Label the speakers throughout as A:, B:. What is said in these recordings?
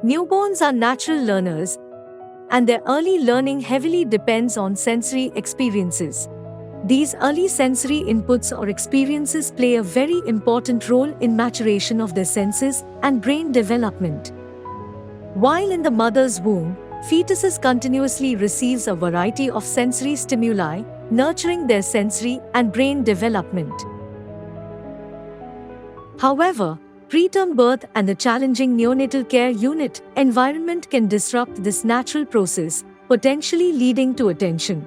A: Newborns are natural learners, and their early learning heavily depends on sensory experiences. These early sensory inputs or experiences play a very important role in maturation of their senses and brain development. While in the mother's womb, fetuses continuously receives a variety of sensory stimuli, nurturing their sensory and brain development. However, preterm birth and the challenging neonatal care unit environment can disrupt this natural process, potentially leading to attention,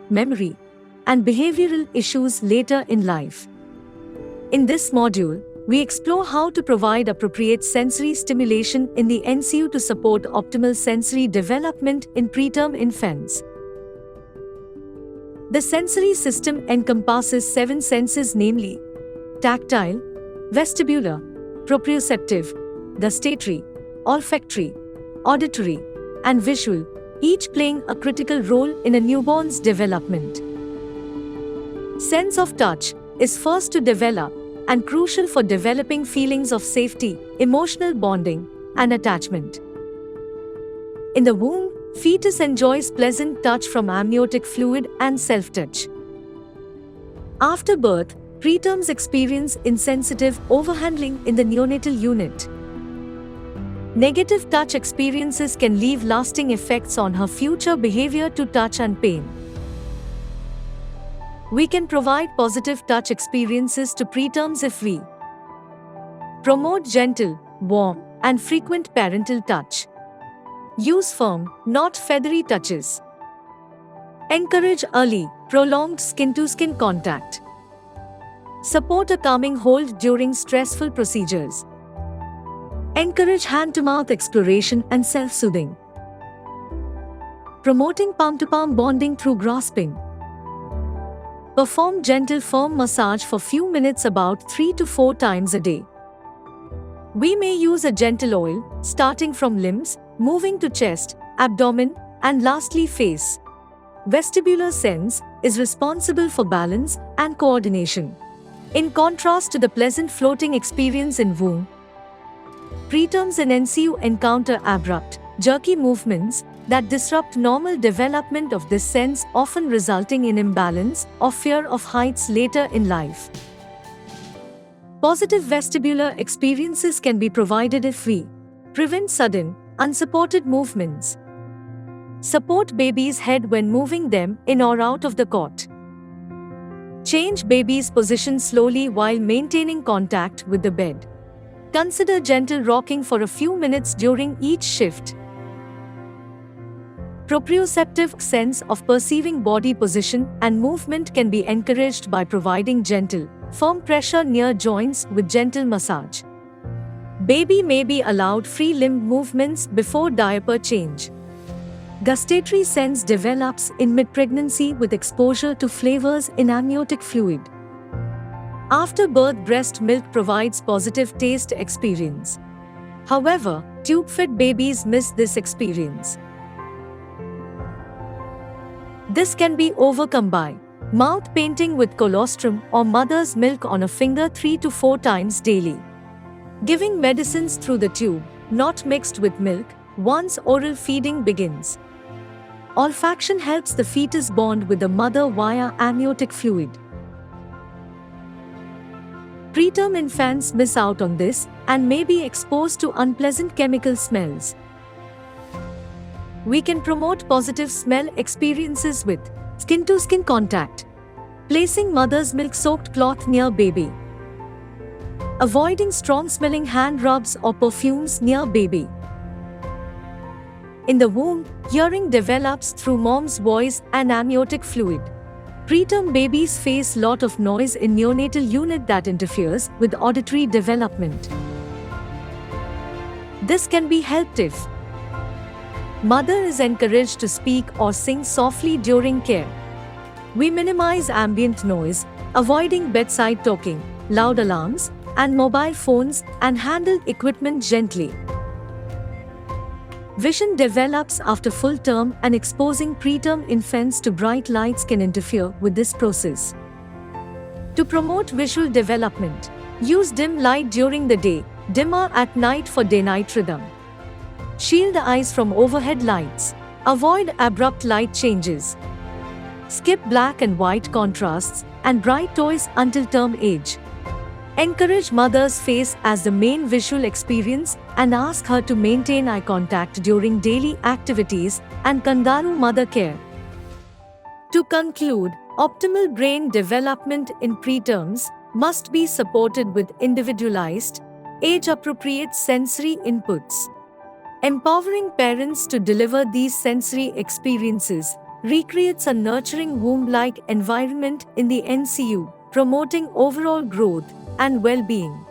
A: memory, and behavioral issues later in life. In this module, we explore how to provide appropriate sensory stimulation in the NICU to support optimal sensory development in preterm infants. The sensory system encompasses 7 senses, namely tactile, vestibular, proprioceptive, gustatory, olfactory, auditory, and visual, each playing a critical role in a newborn's development. Sense of touch is first to develop and crucial for developing feelings of safety, emotional bonding, and attachment. In the womb, fetus enjoys pleasant touch from amniotic fluid and self-touch. After birth, preterms experience insensitive overhandling in the neonatal unit. Negative touch experiences can leave lasting effects on her future behavior to touch and pain. We can provide positive touch experiences to preterms if we promote gentle, warm, and frequent parental touch. Use firm, not feathery touches. Encourage early, prolonged skin-to-skin contact. Support a calming hold during stressful procedures. Encourage hand-to-mouth exploration and self-soothing. Promoting palm-to-palm bonding through grasping. Perform gentle firm massage for few minutes about 3 to 4 times a day. We may use a gentle oil, starting from limbs, moving to chest, abdomen, and lastly face. Vestibular sense is responsible for balance and coordination. In contrast to the pleasant floating experience in womb, preterms in NICU encounter abrupt, jerky movements that disrupt normal development of this sense, often resulting in imbalance or fear of heights later in life. Positive vestibular experiences can be provided if we prevent sudden, unsupported movements, support baby's head when moving them in or out of the cot, change baby's position slowly while maintaining contact with the bed, consider gentle rocking for a few minutes during each shift. Proprioceptive sense of perceiving body position and movement can be encouraged by providing gentle, firm pressure near joints with gentle massage. Baby may be allowed free limb movements before diaper change. Gustatory sense develops in mid-pregnancy with exposure to flavors in amniotic fluid. After birth, breast milk provides positive taste experience. However, tube-fed babies miss this experience. This can be overcome by mouth painting with colostrum or mother's milk on a finger 3 to 4 times daily. Giving medicines through the tube, not mixed with milk, once oral feeding begins. Olfaction helps the fetus bond with the mother via amniotic fluid. Preterm infants miss out on this and may be exposed to unpleasant chemical smells. We can promote positive smell experiences with skin-to-skin contact, placing mother's milk-soaked cloth near baby, avoiding strong-smelling hand rubs or perfumes near baby. In the womb, hearing develops through mom's voice and amniotic fluid. Preterm babies face lot of noise in neonatal unit that interferes with auditory development. This can be helped if mother is encouraged to speak or sing softly during care. We minimize ambient noise, avoiding bedside talking, loud alarms, and mobile phones, and handle equipment gently. Vision develops after full term, and exposing preterm infants to bright lights can interfere with this process. To promote visual development, use dim light during the day, dimmer at night for day-night rhythm. Shield the eyes from overhead lights. Avoid abrupt light changes. Skip black and white contrasts and bright toys until term age. Encourage mother's face as the main visual experience and ask her to maintain eye contact during daily activities and kangaroo mother care. To conclude, optimal brain development in preterms must be supported with individualized, age-appropriate sensory inputs. Empowering parents to deliver these sensory experiences recreates a nurturing womb-like environment in the NCU, promoting overall growth and well-being.